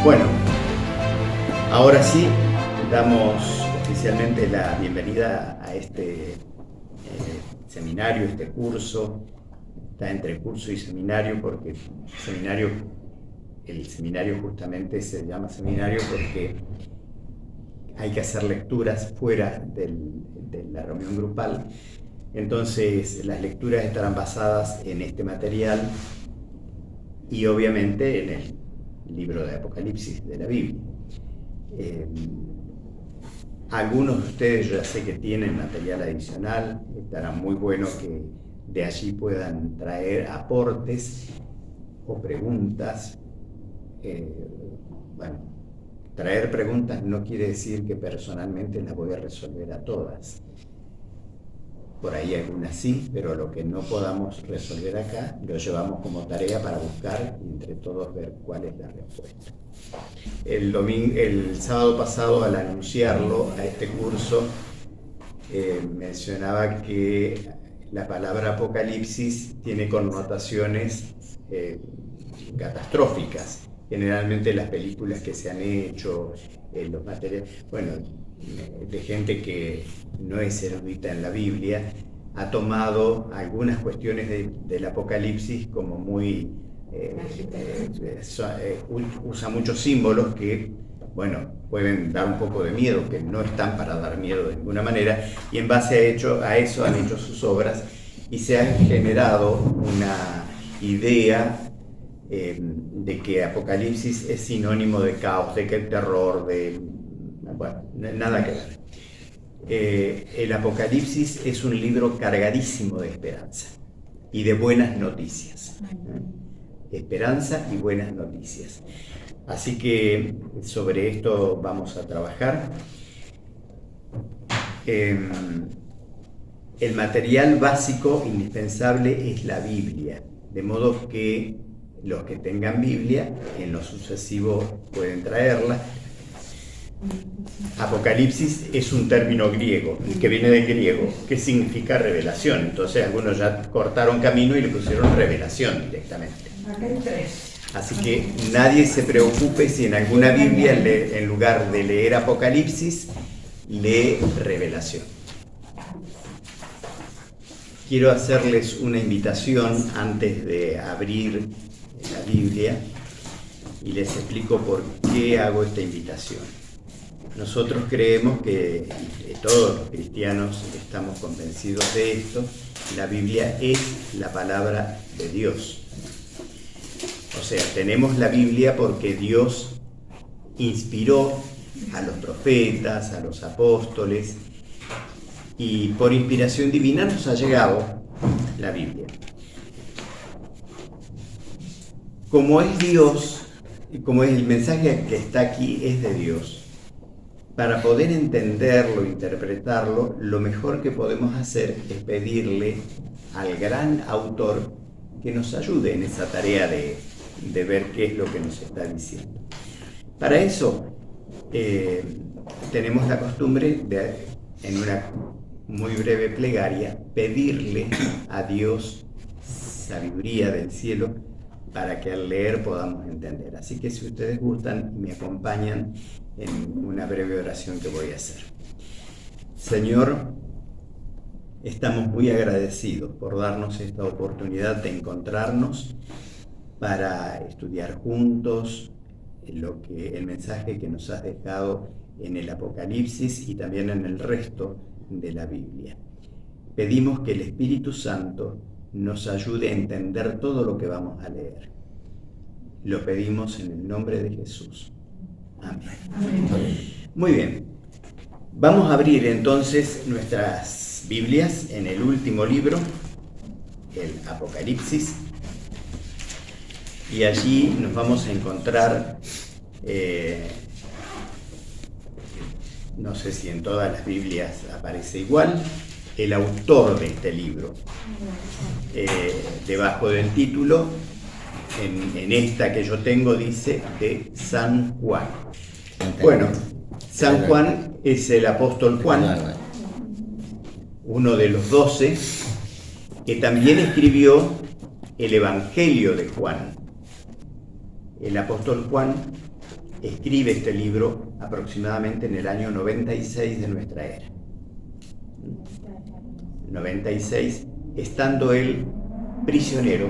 Bueno, ahora sí, damos oficialmente la bienvenida a este seminario, este curso. Está entre curso y seminario porque el seminario justamente se llama seminario porque hay que hacer lecturas fuera de la reunión grupal. Entonces, las lecturas estarán basadas en este material y obviamente en el libro de Apocalipsis de la Biblia. Algunos de ustedes yo ya sé que tienen material adicional, estará muy bueno que de allí puedan traer aportes o preguntas. Bueno, traer preguntas no quiere decir que personalmente las voy a resolver a todas. Por ahí algunas sí, pero lo que no podamos resolver acá lo llevamos como tarea para buscar y entre todos ver cuál es la respuesta. El sábado pasado, al anunciarlo a este curso, mencionaba que la palabra apocalipsis tiene connotaciones catastróficas. Generalmente las películas que se han hecho, los materiales, bueno, de gente que no es erudita en la Biblia, ha tomado algunas cuestiones del Apocalipsis como muy... usa muchos símbolos que, bueno, pueden dar un poco de miedo, que no están para dar miedo de ninguna manera, y en base a eso han hecho sus obras y se ha generado una idea de que Apocalipsis es sinónimo de caos, de que el terror, bueno, nada que ver. El Apocalipsis es un libro cargadísimo de esperanza y de buenas noticias. Esperanza y buenas noticias. Así que sobre esto vamos a trabajar. El material básico indispensable es la Biblia, de modo que los que tengan Biblia en lo sucesivo pueden traerla. Apocalipsis es un término griego, que viene del griego, que significa revelación. Entonces algunos ya cortaron camino y le pusieron revelación directamente. Acá hay tres. Así que nadie se preocupe si en alguna Biblia, en lugar de leer Apocalipsis, lee revelación. Quiero hacerles una invitación antes de abrir la Biblia y les explico por qué hago esta invitación. Nosotros creemos que, todos los cristianos estamos convencidos de esto, la Biblia es la palabra de Dios. O sea, tenemos la Biblia porque Dios inspiró a los profetas, a los apóstoles, y por inspiración divina nos ha llegado la Biblia. Como es Dios, como el mensaje que está aquí es de Dios, para poder entenderlo, interpretarlo, lo mejor que podemos hacer es pedirle al gran autor que nos ayude en esa tarea de ver qué es lo que nos está diciendo. Para eso tenemos la costumbre de, en una muy breve plegaria, pedirle a Dios sabiduría del cielo para que al leer podamos entender. Así que si ustedes gustan, me acompañan en una breve oración que voy a hacer. Señor, estamos muy agradecidos por darnos esta oportunidad de encontrarnos para estudiar juntos el mensaje que nos has dejado en el Apocalipsis y también en el resto de la Biblia. Pedimos que el Espíritu Santo nos ayude a entender todo lo que vamos a leer. Lo pedimos en el nombre de Jesús. Amén. Muy bien. Vamos a abrir entonces nuestras Biblias en el último libro, el Apocalipsis. Y allí nos vamos a encontrar, no sé si en todas las Biblias aparece igual, el autor de este libro. Debajo del título, en esta que yo tengo, dice de San Juan. Bueno, San Juan es el apóstol Juan, uno de los 12, que también escribió el Evangelio de Juan. El apóstol Juan escribe este libro aproximadamente en el año 96 de nuestra era. 96, estando él prisionero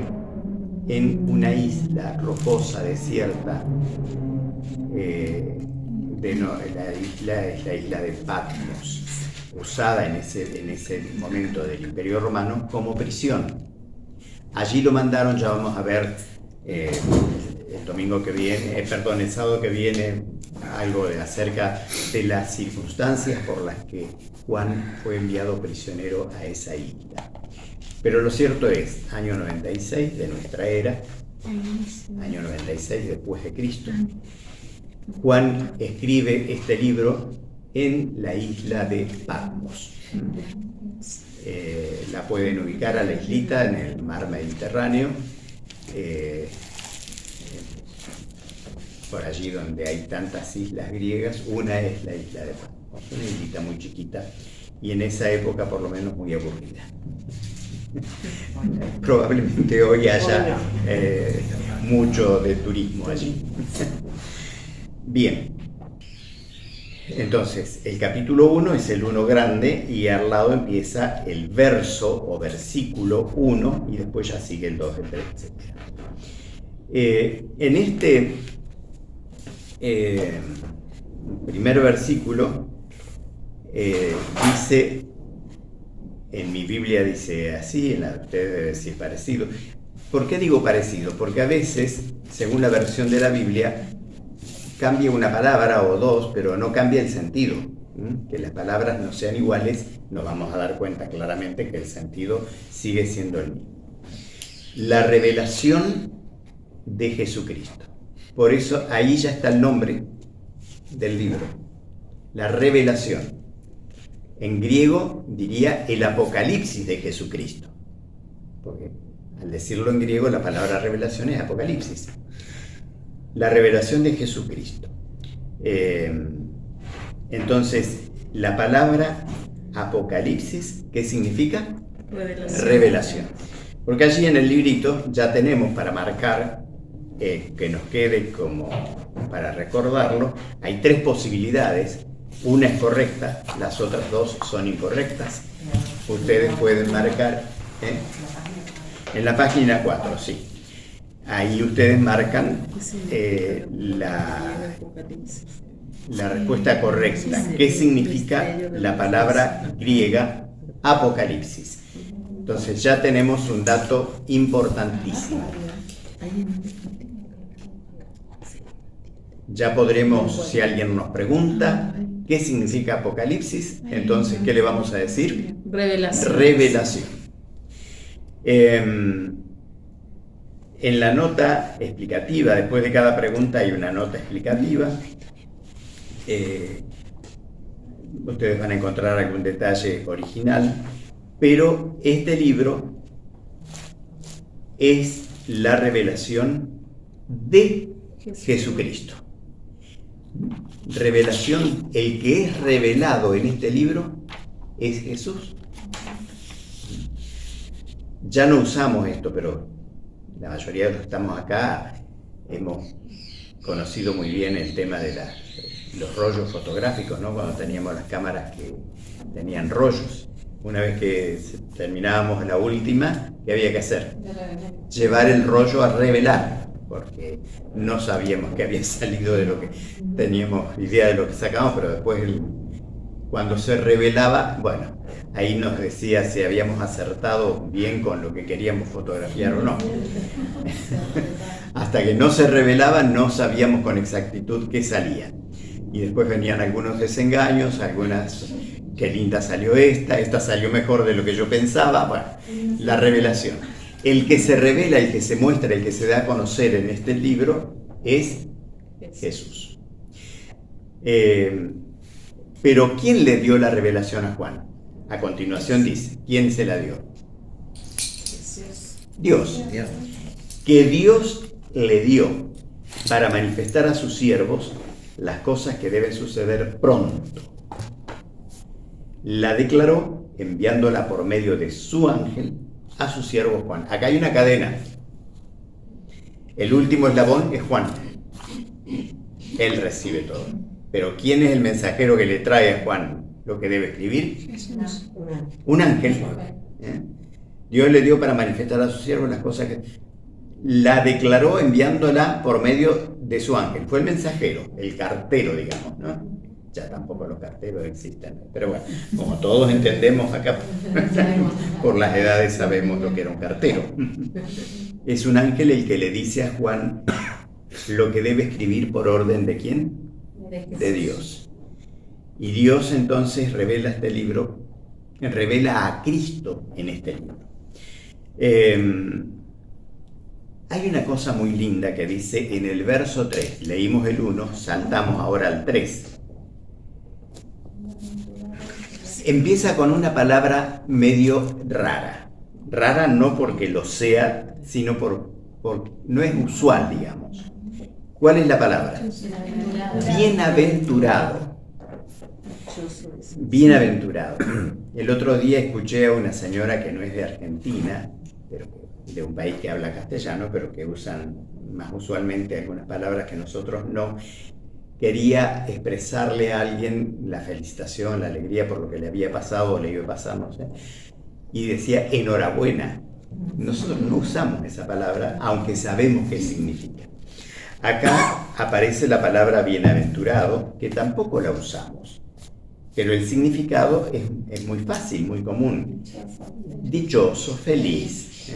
en una isla rocosa, desierta, la isla de Patmos, usada en ese momento del Imperio Romano como prisión. Allí lo mandaron, ya vamos a ver el sábado que viene, algo acerca de las circunstancias por las que Juan fue enviado prisionero a esa isla. Pero lo cierto es, año 96 de nuestra era, año 96 después de Cristo, Juan escribe este libro en la isla de Patmos. La pueden ubicar a la islita en el mar Mediterráneo, por allí donde hay tantas islas griegas. Una es la isla de Patmos, una islita muy chiquita y en esa época por lo menos muy aburrida. Probablemente hoy haya mucho de turismo allí. Bien, entonces el capítulo 1 es el 1 grande y al lado empieza el verso o versículo 1 y después ya sigue el 2, el 3, etc. En este primer versículo dice, en mi Biblia dice así, en la de ustedes debe decir parecido. ¿Por qué digo parecido? Porque a veces, según la versión de la Biblia, cambia una palabra o dos, pero no cambia el sentido. Que las palabras no sean iguales, nos vamos a dar cuenta claramente que el sentido sigue siendo el mismo. La revelación de Jesucristo. Por eso ahí ya está el nombre del libro. La revelación. En griego diría el Apocalipsis de Jesucristo. Porque al decirlo en griego la palabra revelación es Apocalipsis. La revelación de Jesucristo. Entonces, la palabra Apocalipsis, ¿qué significa? Revelación. Porque allí en el librito ya tenemos para marcar, que nos quede como para recordarlo, hay 3 posibilidades. Una es correcta, las otras 2 son incorrectas. Ustedes pueden marcar en la página 4, sí. Ahí ustedes marcan la respuesta correcta. ¿Qué significa la palabra griega Apocalipsis? Entonces ya tenemos un dato importantísimo. Ya podremos, si alguien nos pregunta qué significa Apocalipsis, entonces ¿qué le vamos a decir? Revelación. Revelación. En la nota explicativa, después de cada pregunta hay una nota explicativa. Ustedes van a encontrar algún detalle original, pero este libro es la revelación de Jesucristo. Revelación, el que es revelado en este libro es Jesús. Ya no usamos esto, pero la mayoría de los que estamos acá hemos conocido muy bien el tema de los rollos fotográficos, ¿no? Cuando teníamos las cámaras que tenían rollos. Una vez que terminábamos la última, ¿qué había que hacer? Llevar el rollo a revelar, porque no sabíamos que había salido de lo que teníamos idea de lo que sacamos, pero después cuando se revelaba, bueno, ahí nos decía si habíamos acertado bien con lo que queríamos fotografiar o no. Hasta que no se revelaba no sabíamos con exactitud qué salía. Y después venían algunos desengaños, algunas, qué linda salió esta salió mejor de lo que yo pensaba. Bueno, la revelación. El que se revela, el que se muestra, el que se da a conocer en este libro es Jesús. Pero ¿quién le dio la revelación a Juan? A continuación dice, ¿quién se la dio? Dios. Que Dios le dio para manifestar a sus siervos las cosas que deben suceder pronto. La declaró enviándola por medio de su ángel a su siervo Juan. Acá hay una cadena. El último eslabón es Juan. Él recibe todo. Pero ¿quién es el mensajero que le trae a Juan lo que debe escribir? Un ángel. ¿Eh? Dios le dio para manifestar a su siervo las cosas que... La declaró enviándola por medio de su ángel. Fue el mensajero, el cartero, digamos, ¿no? Ya tampoco los carteros existen, pero bueno, como todos entendemos acá, por las edades sabemos lo que era un cartero. Es un ángel el que le dice a Juan lo que debe escribir por orden ¿de quién? De Dios. Y Dios entonces revela este libro, revela a Cristo en este libro. Hay una cosa muy linda que dice en el verso 3, leímos el 1, saltamos ahora al 3. Empieza con una palabra medio rara. Rara no porque lo sea, sino por no es usual, digamos. ¿Cuál es la palabra? Bienaventurado. Bienaventurado. El otro día escuché a una señora que no es de Argentina, pero de un país que habla castellano, pero que usan más usualmente algunas palabras que nosotros no. Quería expresarle a alguien la felicitación, la alegría por lo que le había pasado o le iba a pasar, no sé. Y decía enhorabuena. Nosotros no usamos esa palabra, aunque sabemos qué significa. Acá aparece la palabra bienaventurado, que tampoco la usamos. Pero el significado es muy fácil, muy común. Dichoso, feliz.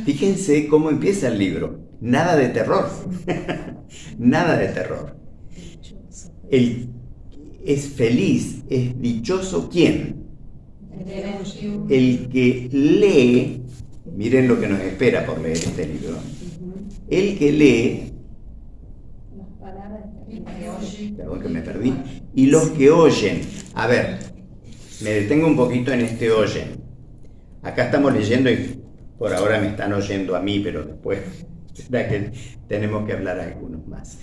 Fíjense cómo empieza el libro. Nada de terror. Nada de terror. Es feliz, es dichoso, ¿quién? El que lee, miren lo que nos espera por leer este libro. El que lee, perdón que me perdí, y los que oyen. A ver, me detengo un poquito en este oyen. Acá estamos leyendo y por ahora me están oyendo a mí, pero después será que tenemos que hablar a algunos más.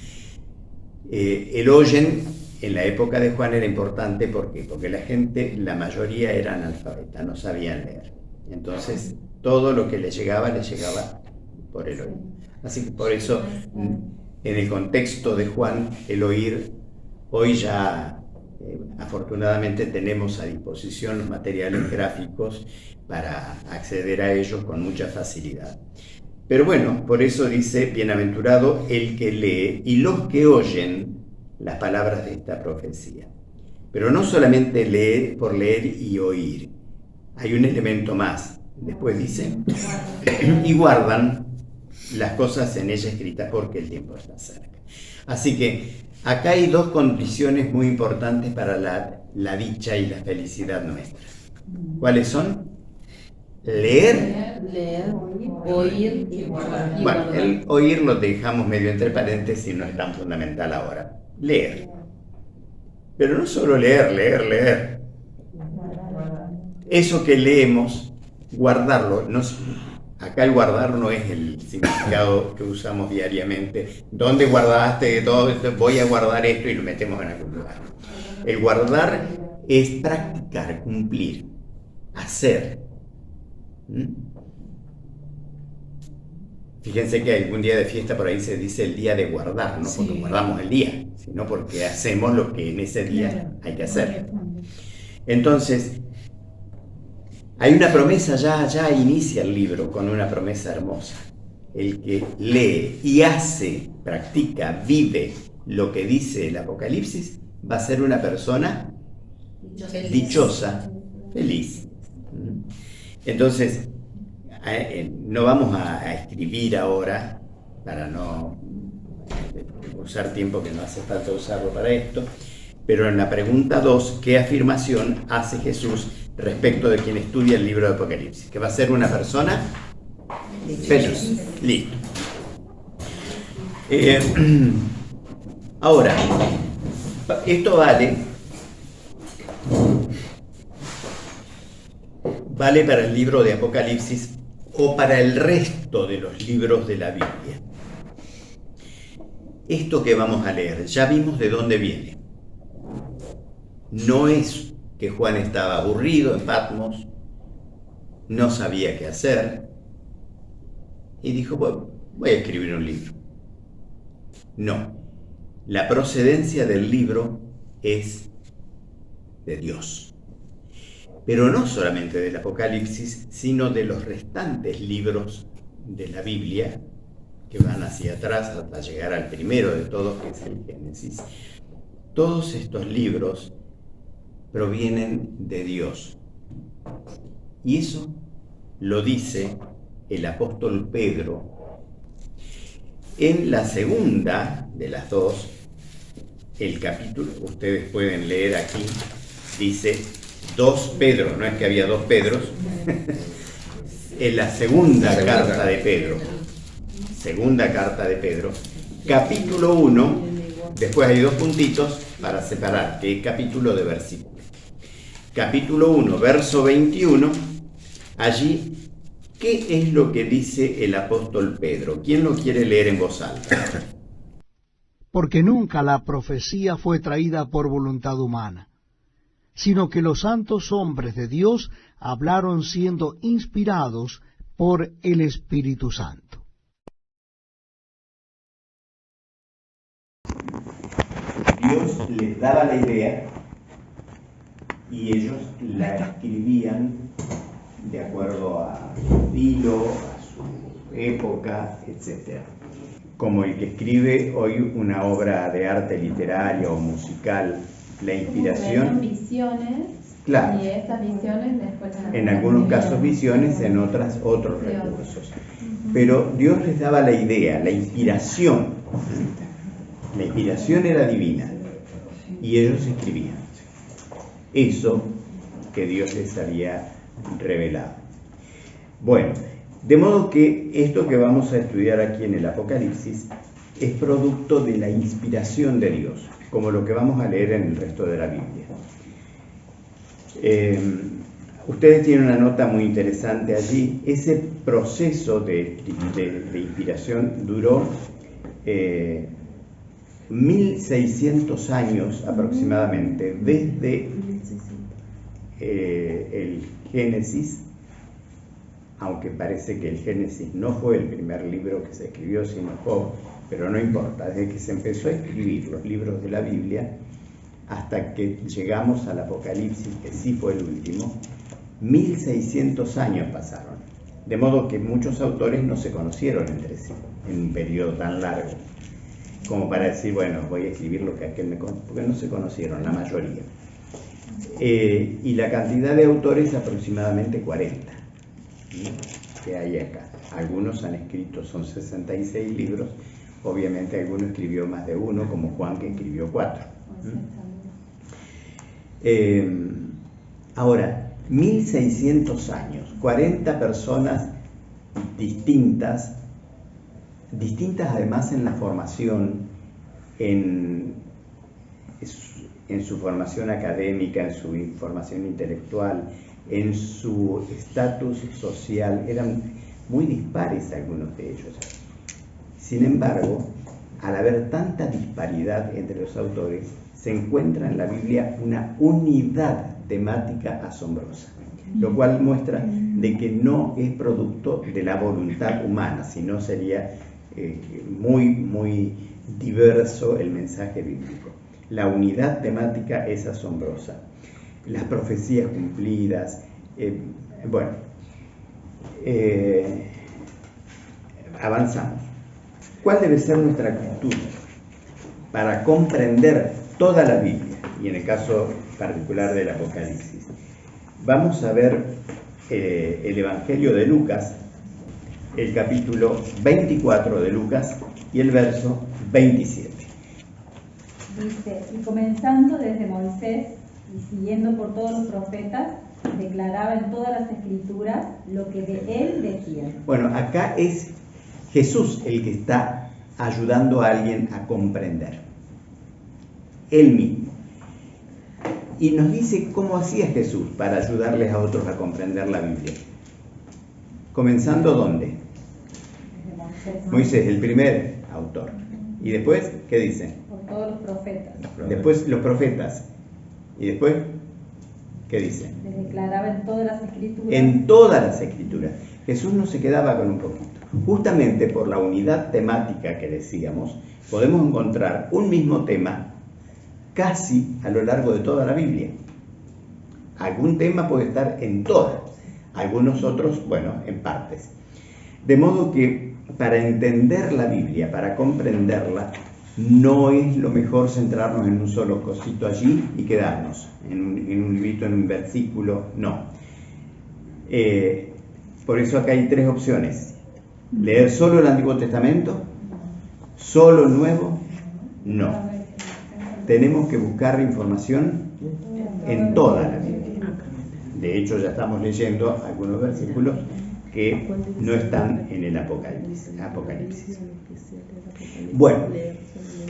El oyen en la época de Juan era importante porque la gente, la mayoría era analfabeta, no sabían leer. Entonces todo lo que les llegaba por el oído. Así que por eso en el contexto de Juan el oír, hoy ya afortunadamente tenemos a disposición los materiales gráficos para acceder a ellos con mucha facilidad. Pero bueno, por eso dice, bienaventurado el que lee y los que oyen las palabras de esta profecía. Pero no solamente leer por leer y oír. Hay un elemento más. Después dice, y guardan las cosas en ella escritas porque el tiempo está cerca. Así que acá hay dos condiciones muy importantes para la dicha y la felicidad nuestra. ¿Cuáles son? Leer, oír y guardar. Bueno, el oír lo dejamos medio entre paréntesis, no es tan fundamental ahora. Leer. Pero no solo leer. Eso que leemos, guardarlo. Acá el guardar no es el significado que usamos diariamente. ¿Dónde guardaste todo esto? Voy a guardar esto y lo metemos en algún lugar. El guardar es practicar, cumplir, hacer. Fíjense que algún día de fiesta por ahí se dice el día de guardar, no porque guardamos el día, sino porque hacemos lo que en ese día hay que hacer. Entonces, hay una promesa, ya inicia el libro con una promesa hermosa. El que lee y hace, practica, vive lo que dice el Apocalipsis, va a ser una persona dichosa, feliz. Entonces, no vamos a escribir ahora, para no usar tiempo que no hace falta usarlo para esto, pero en la pregunta 2, ¿qué afirmación hace Jesús respecto de quien estudia el libro de Apocalipsis? Que va a ser una persona feliz. Listo. Ahora, esto vale para el libro de Apocalipsis o para el resto de los libros de la Biblia. Esto que vamos a leer, ya vimos de dónde viene. No es que Juan estaba aburrido en Patmos, no sabía qué hacer, y dijo, bueno, voy a escribir un libro. No. La procedencia del libro es de Dios. Pero no solamente del Apocalipsis, sino de los restantes libros de la Biblia, que van hacia atrás hasta llegar al primero de todos, que es el Génesis. Todos estos libros provienen de Dios. Y eso lo dice el apóstol Pedro en la segunda de las dos, el capítulo, ustedes pueden leer aquí, dice 2 Pedro, no es que había 2 Pedros, en la segunda carta de Pedro, capítulo 1, después hay 2 puntitos para separar, que es capítulo de versículo. Capítulo 1, verso 21, allí, ¿qué es lo que dice el apóstol Pedro? ¿Quién lo quiere leer en voz alta? Porque nunca la profecía fue traída por voluntad humana, sino que los santos hombres de Dios hablaron siendo inspirados por el Espíritu Santo. Dios les daba la idea y ellos la escribían de acuerdo a su estilo, a su época, etc. Como el que escribe hoy una obra de arte literaria o musical, la inspiración... visiones, claro, y esas visiones después... En algunos casos visiones, en otras otros recursos. Pero Dios les daba la idea, la inspiración. La inspiración era divina y ellos escribían eso que Dios les había revelado. Bueno, de modo que esto que vamos a estudiar aquí en el Apocalipsis es producto de la inspiración de Dios, como lo que vamos a leer en el resto de la Biblia. Ustedes tienen una nota muy interesante allí. Ese proceso de inspiración duró 1600 años aproximadamente, desde el Génesis, aunque parece que el Génesis no fue el primer libro que se escribió, sino Job, pero no importa, desde que se empezó a escribir los libros de la Biblia hasta que llegamos al Apocalipsis, que sí fue el último, 1600 años pasaron, de modo que muchos autores no se conocieron entre sí en un periodo tan largo como para decir, bueno, voy a escribir lo que aquel me contó, porque no se conocieron la mayoría. Y la cantidad de autores aproximadamente 40 que hay acá. Algunos han escrito, son 66 libros, obviamente alguno escribió más de uno, como Juan, que escribió 4. Ahora, 1600 años, 40 personas distintas además en la formación, en su formación académica, en su formación intelectual, en su estatus social, eran muy dispares algunos de ellos. Sin embargo, al haber tanta disparidad entre los autores, se encuentra en la Biblia una unidad temática asombrosa, lo cual muestra de que no es producto de la voluntad humana, sino sería muy diverso el mensaje bíblico. La unidad temática es asombrosa. Las profecías cumplidas, avanzamos. ¿Cuál debe ser nuestra actitud para comprender toda la Biblia? Y en el caso particular del Apocalipsis. Vamos a ver el Evangelio de Lucas, el capítulo 24 de Lucas y el verso 27. Dice, y comenzando desde Moisés y siguiendo por todos los profetas, declaraba en todas las escrituras lo que de él decían. Bueno, acá es Jesús el que está ayudando a alguien a comprender. Él mismo. Y nos dice cómo hacía Jesús para ayudarles a otros a comprender la Biblia. ¿Comenzando dónde? Moisés, el primer autor. ¿Y después qué dice? Por todos los profetas. Después los profetas. ¿Y después qué dice? Les declaraba en todas las escrituras. En todas las escrituras. Jesús no se quedaba con un poquito. Justamente por la unidad temática que decíamos, podemos encontrar un mismo tema casi a lo largo de toda la Biblia. Algún tema puede estar en todas, algunos otros, bueno, en partes. De modo que para entender la Biblia, para comprenderla, no es lo mejor centrarnos en un solo cosito allí y quedarnos en un librito, en un versículo, no. Por eso acá hay 3 opciones. Leer solo el Antiguo Testamento, solo el Nuevo, no. Tenemos que buscar información en toda la Biblia. De hecho, ya estamos leyendo algunos versículos que no están en el Apocalipsis. Bueno,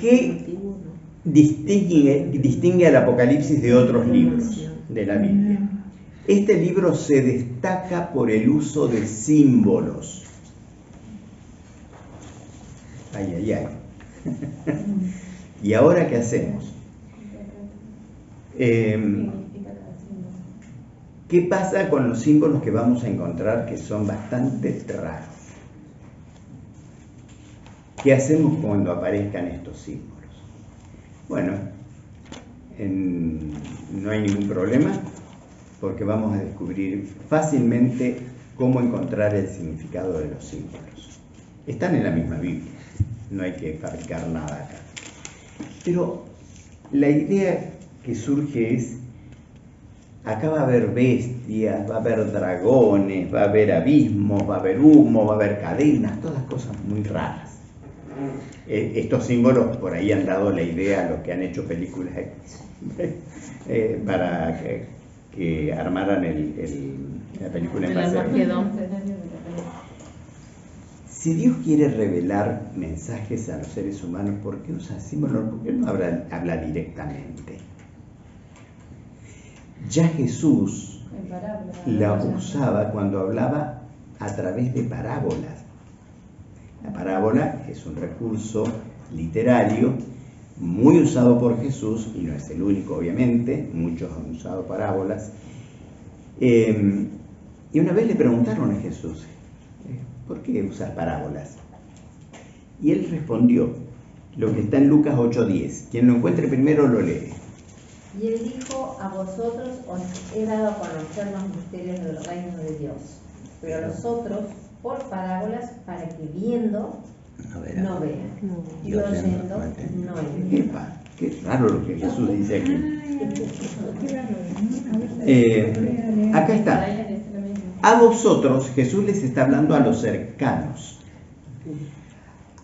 ¿qué distingue al Apocalipsis de otros libros de la Biblia? Este libro se destaca por el uso de símbolos. Ay, ay, ay. ¿Y ahora qué hacemos? ¿Qué pasa con los símbolos que vamos a encontrar que son bastante raros? ¿Qué hacemos cuando aparezcan estos símbolos? Bueno, no hay ningún problema porque vamos a descubrir fácilmente cómo encontrar el significado de los símbolos. Están en la misma Biblia, no hay que fabricar nada acá. Pero la idea que surge es: acá va a haber bestias, va a haber dragones, va a haber abismos, va a haber humo, va a haber cadenas, todas cosas muy raras. Estos símbolos por ahí han dado la idea a los que han hecho películas para que armaran la película en base a eso. Si Dios quiere revelar mensajes a los seres humanos, ¿por qué usa símbolos? ¿Por qué no habla directamente? Ya Jesús la usaba cuando hablaba a través de parábolas. La parábola es un recurso literario muy usado por Jesús, y no es el único, obviamente, muchos han usado parábolas. Y una vez le preguntaron a Jesús: ¿por qué usas parábolas? Y él respondió lo que está en Lucas 8:10. Quien lo encuentre primero lo lee. Y él dijo: a vosotros os he dado a conocer los misterios del reino de Dios, pero a los otros por parábolas, para que viendo no vean, y oyendo no entiendan. Epa, qué raro lo que Jesús dice aquí. Acá está. A vosotros, Jesús les está hablando a los cercanos.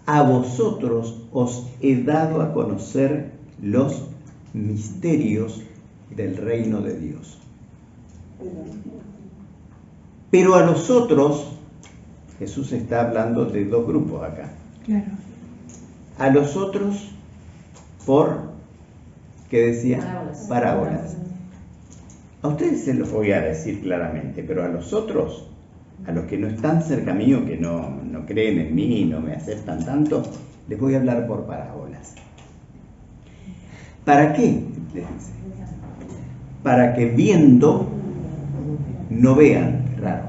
A vosotros os he dado a conocer los misterios del reino de Dios. Pero a los otros, Jesús está hablando de 2 grupos acá. Claro. A los otros por, ¿qué decía? Parábolas. A ustedes se los voy a decir claramente, pero a los otros, a los que no están cerca mío, que no creen en mí, no me aceptan tanto, les voy a hablar por parábolas. ¿Para qué? Les dice. Para que viendo no vean, raro,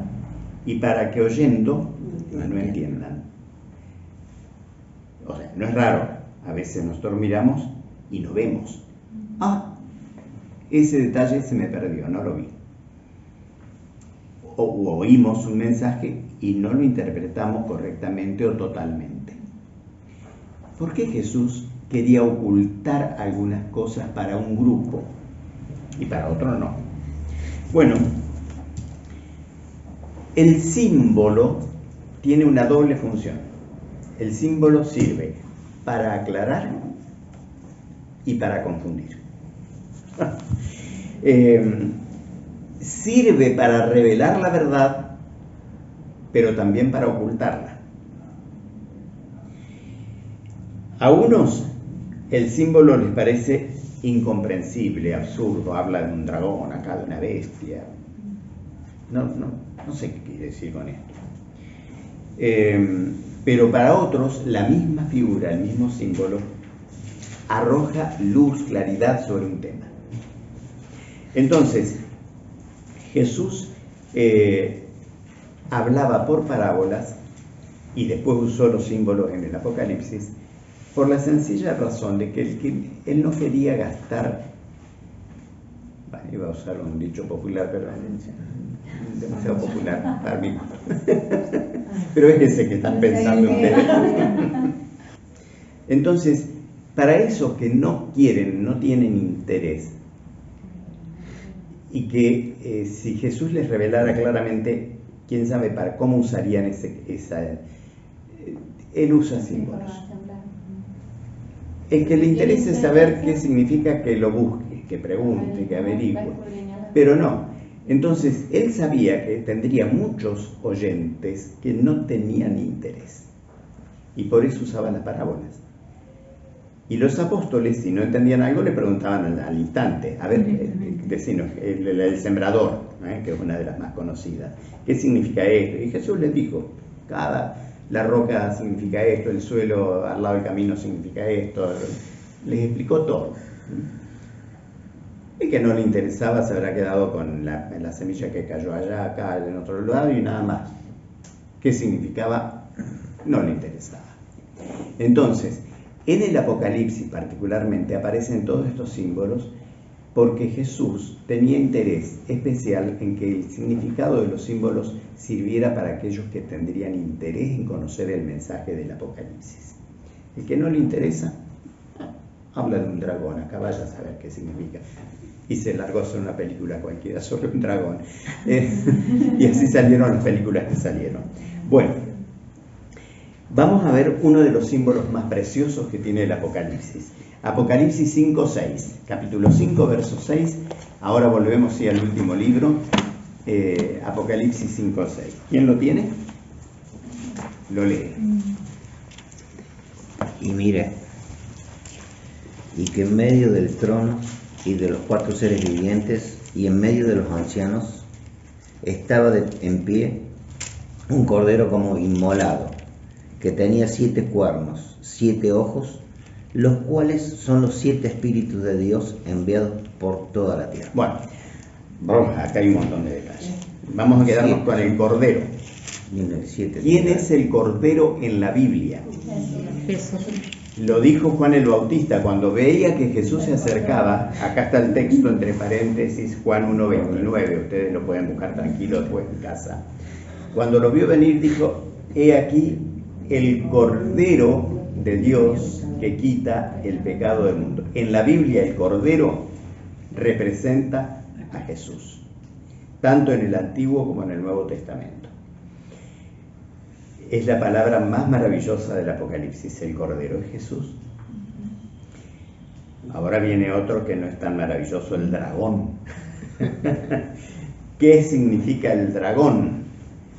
y para que oyendo no entiendan. O sea, no es raro, a veces nosotros miramos y no vemos. Ese detalle se me perdió, no lo vi. O oímos un mensaje y no lo interpretamos correctamente o totalmente. ¿Por qué Jesús quería ocultar algunas cosas para un grupo y para otro no? Bueno, el símbolo tiene una doble función. El símbolo sirve para aclarar y para confundir. Sirve para revelar la verdad, pero también para ocultarla. A unos el símbolo les parece incomprensible, absurdo, habla de un dragón, acá de una bestia. No sé qué quiere decir con esto. Pero para otros la misma figura, el mismo símbolo, arroja luz, claridad sobre un tema. Entonces, Jesús hablaba por parábolas y después usó los símbolos en el Apocalipsis Por la sencilla razón de que él no quería gastar, bueno, iba a usar un dicho popular, pero es demasiado popular para mí. Pero es ese que están pensando ustedes. Entonces, para esos que no quieren, no tienen interés, y que si Jesús les revelara claramente, quién sabe para cómo usarían él usa símbolos. El que le interese saber qué significa, que lo busque, que pregunte, que averigüe, pero no. Entonces, él sabía que tendría muchos oyentes que no tenían interés, y por eso usaba las parábolas. Y los apóstoles, si no entendían algo, le preguntaban al instante, a ver, decinos, el sembrador, que es una de las más conocidas, ¿qué significa esto? Y Jesús les dijo, la roca significa esto, el suelo al lado del camino significa esto, les explicó todo. El que no le interesaba se habrá quedado con la semilla que cayó allá, acá, en otro lado y nada más. ¿Qué significaba? No le interesaba. Entonces, en el Apocalipsis particularmente aparecen todos estos símbolos porque Jesús tenía interés especial en que el significado de los símbolos sirviera para aquellos que tendrían interés en conocer el mensaje del Apocalipsis. El que no le interesa, habla de un dragón, acá vaya a saber qué significa. Y se largó a hacer una película cualquiera sobre un dragón. Y así salieron las películas que salieron. Bueno, vamos a ver uno de los símbolos más preciosos que tiene el Apocalipsis. Apocalipsis 5:6, capítulo 5, verso 6. Ahora volvemos al último libro, Apocalipsis 5:6. ¿Quién lo tiene? Lo lee. Y mire, y que en medio del trono y de los 4 seres vivientes y en medio de los ancianos estaba en pie un cordero como inmolado, que tenía 7 cuernos, 7 ojos, los cuales son los 7 espíritus de Dios enviados por toda la tierra. Bueno, acá hay un montón de detalles. Vamos a quedarnos con el cordero. ¿Quién es el cordero en la Biblia? Jesús. Lo dijo Juan el Bautista cuando veía que Jesús se acercaba. Acá está el texto entre paréntesis, Juan 1:29. Ustedes lo pueden buscar tranquilo después en casa. Cuando lo vio venir dijo, he aquí el cordero de Dios que quita el pecado del mundo. En la Biblia el cordero representa a Jesús, tanto en el Antiguo como en el Nuevo Testamento. Es la palabra más maravillosa del Apocalipsis, el cordero es Jesús. Ahora viene otro que no es tan maravilloso, el dragón. ¿Qué significa el dragón?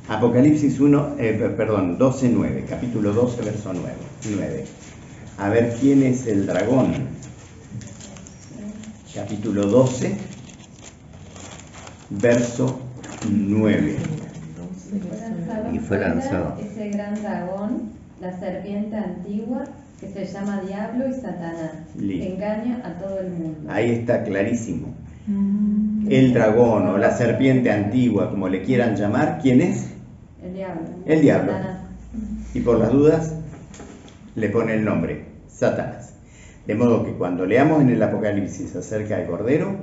Apocalipsis 12:9, capítulo 12, verso 9. A ver quién es el dragón. Capítulo 12, verso 9. Y fue lanzado ese gran dragón, la serpiente antigua, que se llama Diablo y Satanás, que engaña a todo el mundo. Ahí está clarísimo. El dragón o la serpiente antigua, como le quieran llamar, ¿quién es? El diablo. El diablo. Satanás. Y por las dudas le pone el nombre, Satanás. De modo que cuando leamos en el Apocalipsis acerca del Cordero,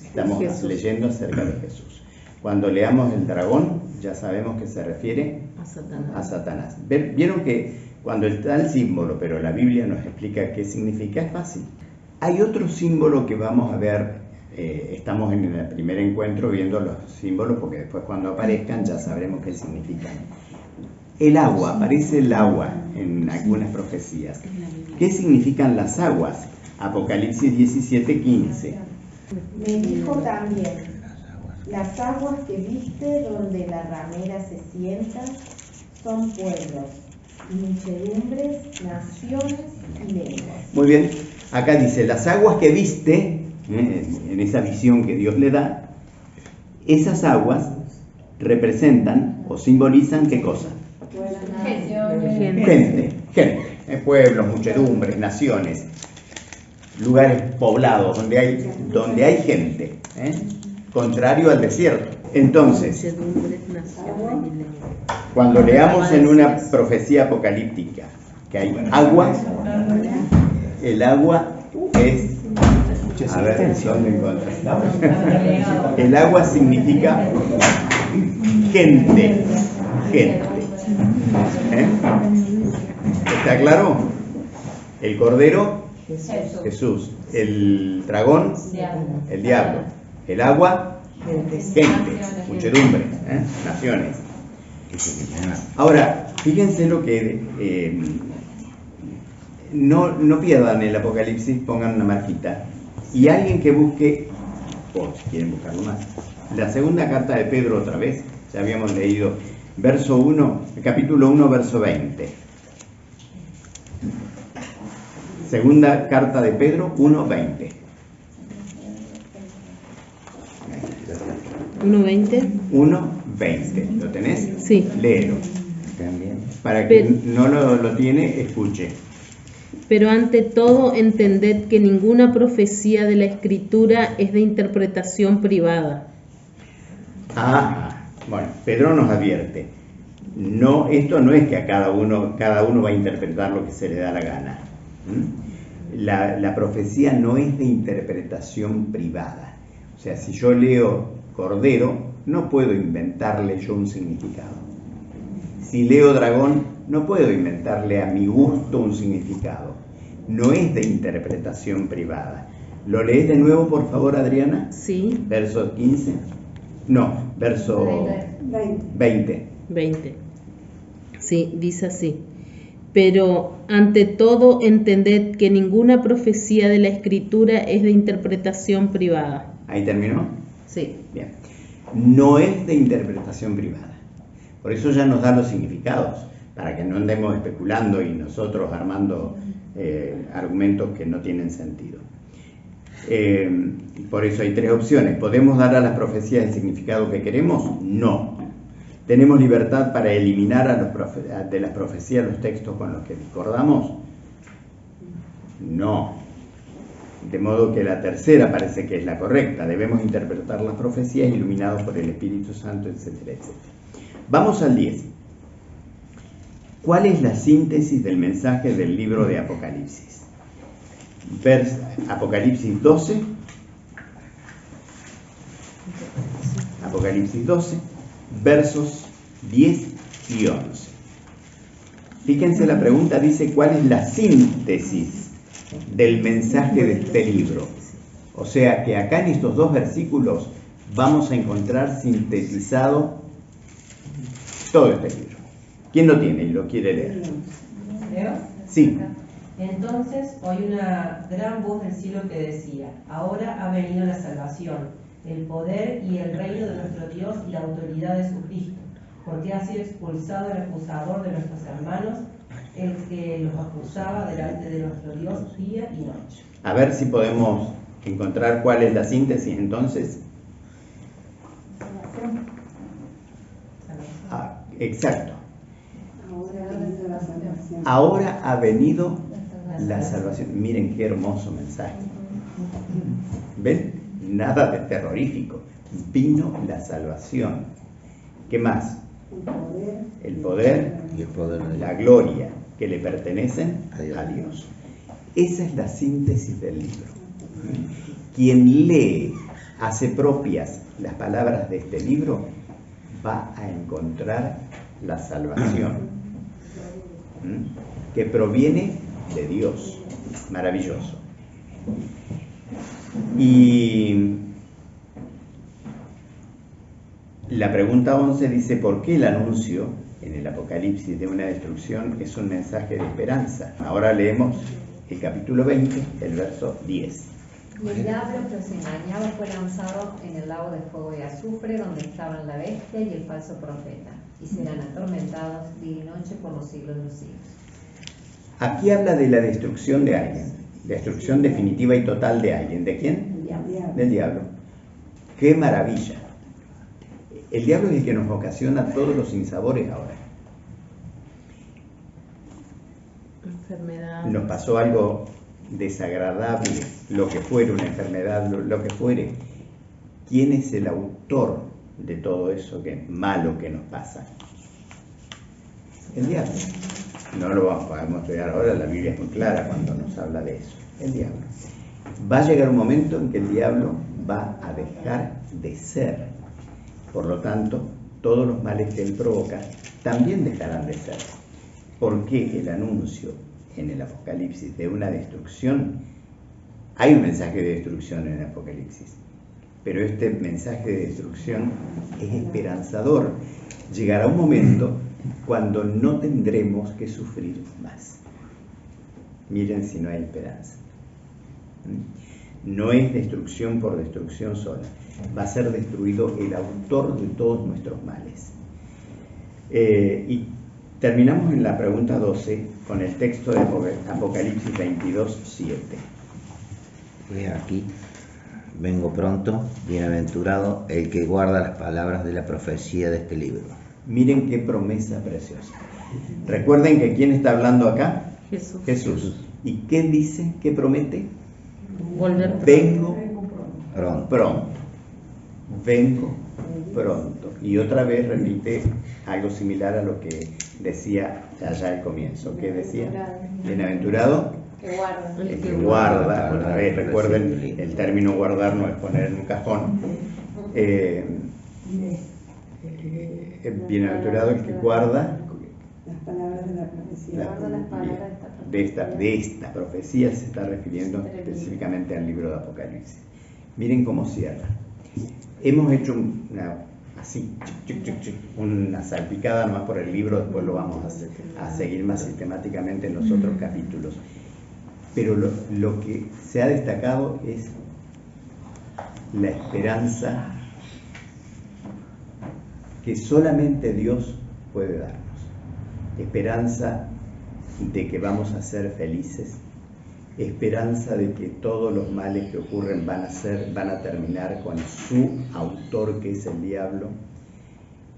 estamos leyendo acerca de Jesús. Cuando leamos el dragón, ya sabemos que se refiere a Satanás. Vieron que cuando está el símbolo, pero la Biblia nos explica qué significa, es fácil. Hay otro símbolo que vamos a ver, estamos en el primer encuentro viendo los símbolos, porque después cuando aparezcan ya sabremos qué significan. El agua, aparece el agua en algunas profecías. ¿Qué significan las aguas? Apocalipsis 17:15. Me dijo también, las aguas que viste donde la ramera se sienta son pueblos, muchedumbres, naciones y lenguas. Muy bien, acá dice, las aguas que viste, en esa visión que Dios le da, esas aguas representan o simbolizan ¿qué cosa? Gente, pueblos, muchedumbres, naciones, lugares poblados donde hay gente, contrario al desierto. Entonces, cuando leamos en una profecía apocalíptica que hay agua. El agua es... A ver, ¿dónde encontramos? El agua significa gente. Gente. ¿Eh? ¿Está claro? El cordero, Jesús. El dragón, el diablo. El agua, gente, muchedumbre, naciones. Ahora, fíjense lo que... no pierdan el Apocalipsis, pongan una marquita. Y alguien que busque, o si quieren buscarlo más, la segunda carta de Pedro otra vez, ya habíamos leído verso 1, capítulo 1, verso 20. Segunda carta de Pedro 1, 20. 1.20. 1:20. ¿Lo tenés? Sí. Léelo. Para que no lo tiene, escuche. Pero ante todo entended que ninguna profecía de la Escritura es de interpretación privada. Bueno, Pedro nos advierte. No, esto no es que a cada uno va a interpretar lo que se le da la gana. La profecía no es de interpretación privada. O sea, si yo leo Cordero, no puedo inventarle yo un significado. Si leo dragón, no puedo inventarle a mi gusto un significado. No es de interpretación privada. ¿Lo lees de nuevo, por favor, Adriana? Sí. Verso 15. No, verso 20. 20. Sí, dice así. Pero ante todo entended que ninguna profecía de la Escritura es de interpretación privada. ¿Ahí terminó? Sí. Bien. No es de interpretación privada. Por eso ya nos da los significados, para que no andemos especulando y nosotros armando argumentos que no tienen sentido. Por eso hay tres opciones. ¿Podemos dar a las profecías el significado que queremos? No. ¿Tenemos libertad para eliminar de las profecías los textos con los que discordamos? No. De modo que la tercera parece que es la correcta. Debemos interpretar las profecías iluminados por el Espíritu Santo, etcétera, etcétera. Vamos al 10. ¿Cuál es la síntesis del mensaje del libro de Apocalipsis? Apocalipsis 12. Apocalipsis 12, versos 10 y 11. Fíjense, la pregunta dice: ¿cuál es la síntesis del mensaje de este libro? O sea que acá en estos dos versículos vamos a encontrar sintetizado todo este libro. ¿Quién lo tiene y lo quiere leer? ¿Leo? Sí. Entonces oí una gran voz del cielo que decía: ahora ha venido la salvación, el poder y el reino de nuestro Dios y la autoridad de su Cristo, porque ha sido expulsado el acusador de nuestros hermanos, el que los acusaba delante de nuestro Dios día y noche. A ver si podemos encontrar cuál es la síntesis entonces. Exacto. Ahora ha venido la salvación. Miren qué hermoso mensaje. ¿Ven? Nada de terrorífico. Vino la salvación. ¿Qué más? El poder Y el poder de la gloria que le pertenecen a Dios. Esa es la síntesis del libro. Quien lee, hace propias las palabras de este libro, va a encontrar la salvación que proviene de Dios. Maravilloso. Y la pregunta 11 dice: ¿por qué el anuncio en el Apocalipsis de una destrucción es un mensaje de esperanza? Ahora leemos el capítulo 20, el verso 10. Y el diablo que os engañaba fue lanzado en el lago de fuego y azufre, donde estaban la bestia y el falso profeta, y serán atormentados día y noche por los siglos de los siglos. Aquí habla de la destrucción de alguien, destrucción definitiva y total de alguien. ¿De quién? Del diablo. ¡Qué maravilla! El diablo es el que nos ocasiona todos los sinsabores ahora. Enfermedad. Nos pasó algo desagradable, lo que fuere, una enfermedad, lo que fuere. ¿Quién es el autor de todo eso malo que nos pasa? El diablo. No lo podemos estudiar ahora, la Biblia es muy clara cuando nos habla de eso. El diablo. Va a llegar un momento en que el diablo va a dejar de ser. Por lo tanto, todos los males que él provoca también dejarán de ser. Porque el anuncio en el Apocalipsis de una destrucción, hay un mensaje de destrucción en el Apocalipsis, pero este mensaje de destrucción es esperanzador. Llegará un momento cuando no tendremos que sufrir más. Miren si no hay esperanza. No es destrucción por destrucción sola. Va a ser destruido el autor de todos nuestros males. Y terminamos en la pregunta 12 con el texto de Apocalipsis 22:7. He aquí, vengo pronto, bienaventurado el que guarda las palabras de la profecía de este libro. Miren qué promesa preciosa. Recuerden que ¿quién está hablando acá? Jesús. Jesús. ¿Y qué dice? ¿Qué promete? Volver Vengo Pronto. Vengo pronto. Y otra vez repite algo similar a lo que decía allá al comienzo. ¿Qué decía? Bienaventurado Que guarda. el que guarda. Otra vez recuerden, el término guardar no es poner en un cajón. Bienaventurado el que guarda las palabras de la profecía. Guarda las palabras de esta profecía. Se está refiriendo específicamente al libro de Apocalipsis. Miren cómo cierra. Hemos hecho una salpicada más por el libro, después lo vamos a seguir más sistemáticamente en los otros capítulos. Pero lo que se ha destacado es la esperanza que solamente Dios puede darnos. Esperanza de que vamos a ser felices, esperanza de que todos los males que ocurren van a terminar con su autor, que es el diablo,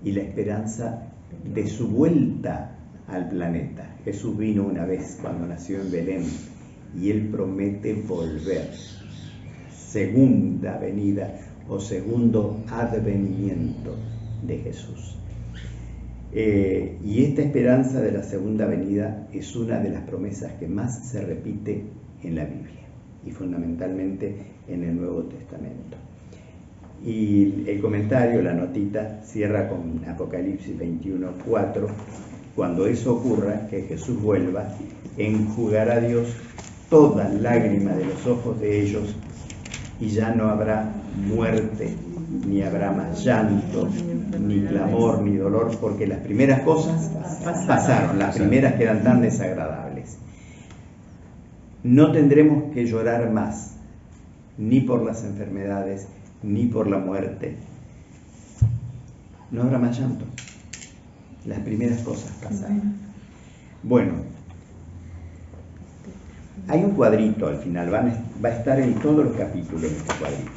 y la esperanza de su vuelta al planeta. Jesús vino una vez cuando nació en Belén y él promete volver. Segunda venida o segundo advenimiento de Jesús. Y esta esperanza de la segunda venida es una de las promesas que más se repite en la Biblia y fundamentalmente en el Nuevo Testamento. Y el comentario, la notita, cierra con Apocalipsis 21:4. Cuando eso ocurra, que Jesús vuelva, enjugará Dios toda lágrima de los ojos de ellos y ya no habrá muerte, ni habrá más llanto, ni clamor, ni dolor, porque las primeras cosas pasaron, las primeras que eran tan desagradables. No tendremos que llorar más, ni por las enfermedades, ni por la muerte. No habrá más llanto. Las primeras cosas pasaron. Bueno, hay un cuadrito al final, va a estar en todos los capítulos este cuadrito.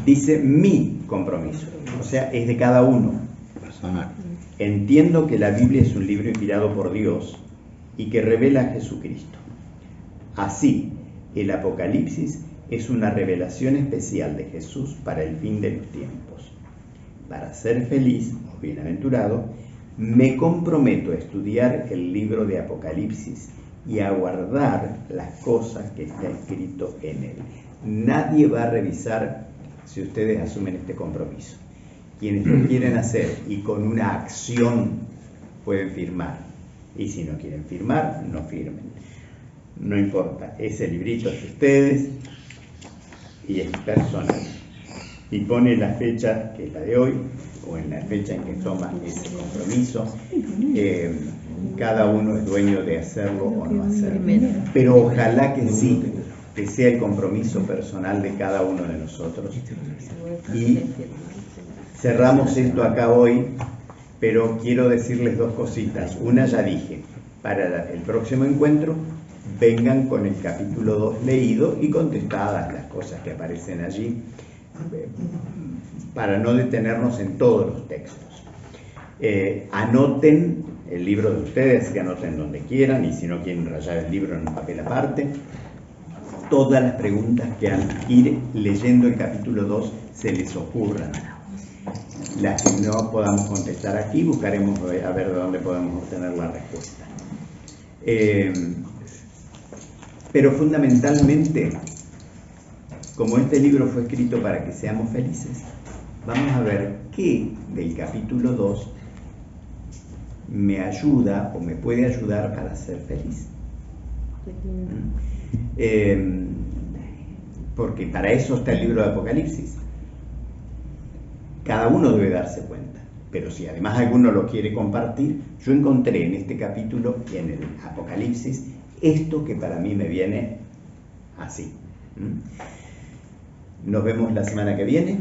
Dice mi compromiso, o sea, es de cada uno. Personal. Entiendo que la Biblia es un libro inspirado por Dios y que revela a Jesucristo. Así, el Apocalipsis es una revelación especial de Jesús para el fin de los tiempos. Para ser feliz o bienaventurado, me comprometo a estudiar el libro de Apocalipsis y a guardar las cosas que está escrito en él. Nadie va a revisar si ustedes asumen este compromiso. Quienes lo quieren hacer y con una acción pueden firmar. Y si no quieren firmar, no firmen. No importa, ese librito es de ustedes y es personal. Y pone la fecha, que es la de hoy, o en la fecha en que toma ese compromiso. Cada uno es dueño de hacerlo o no hacerlo. Pero ojalá que sí, que sea el compromiso personal de cada uno de nosotros. Y cerramos esto acá hoy, pero quiero decirles dos cositas. Una ya dije, para el próximo encuentro vengan con el capítulo 2 leído y contestadas las cosas que aparecen allí, para no detenernos en todos los textos. Anoten el libro de ustedes, que anoten donde quieran, y si no quieren rayar el libro en un papel aparte, todas las preguntas que al ir leyendo el capítulo 2 se les ocurran. las que no podamos contestar aquí, buscaremos a ver de dónde podemos obtener la respuesta. Pero fundamentalmente, como este libro fue escrito para que seamos felices, vamos a ver qué del capítulo 2 me ayuda o me puede ayudar para ser feliz. Porque para eso está el libro de Apocalipsis. Cada uno debe darse cuenta, pero si además alguno lo quiere compartir, yo encontré en este capítulo y en el Apocalipsis esto que para mí me viene así. Nos vemos la semana que viene.